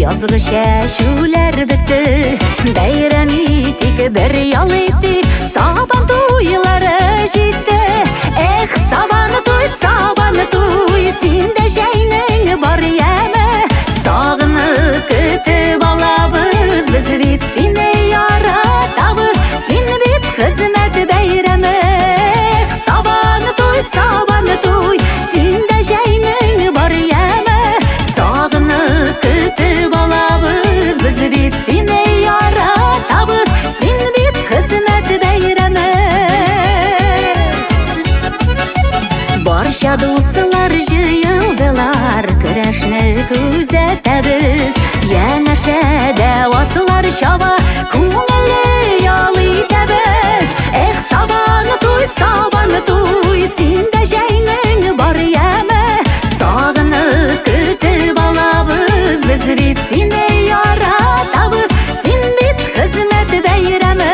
Yazgı şəşulər bitdi, bəyram etdik, bir yol etdik, Sabantuylara жетті. Эх, Сабантуй, Сабантуй, сенде жайның бар емі, сағынып күтіп алабыз, біз бит сені яратабыз, сен бит қызмет бәйрамы. Эх, Сабантуй, Сабантуй, сенде жайның бар емі, сағынып күтіп алабыз, біз бит сені яратабыз, сен бит қызмет бәйрамы. Барша достар жиылдылар, күрәшне күзәтәбез, янәшәдә атлар шаба, күңелле ял итәбез. Эх, Сабантуй, Сабантуй, синдә җәйнең бар яме, сагынып көтеп алабыз, без бит сине яратабыз, син бит хезмәт бәйрәме.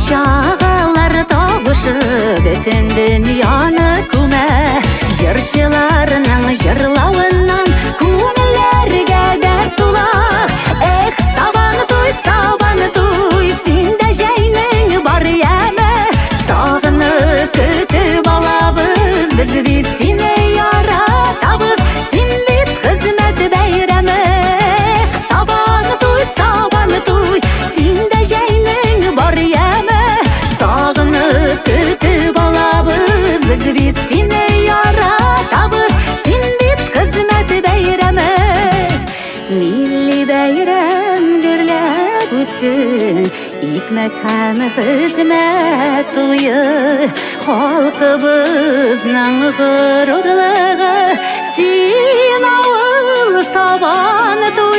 Шағалар табышып, бөтен дүнияны күмә, жыршыларының жырлауынан күңелләргә дәрт тула. Эх, Сабантуй, Сабантуй, синдә җәйнең бар яме, сагынып көтеп алабыз, біз бит сине яратабыз, син бит хезмәт бәйрәме. Эх, Сабантуй, Сабантуй, синдә җәйнең бар яме, сагынып көтеп алабыз, біз бит сине яратабыз, син бит хезмәт бәйрәме. Милли бәйрәм гөрләп үтсен, икмәк һәм хезмәт туйы, халкыбызның горурлыгы, син авыл Сабантуй.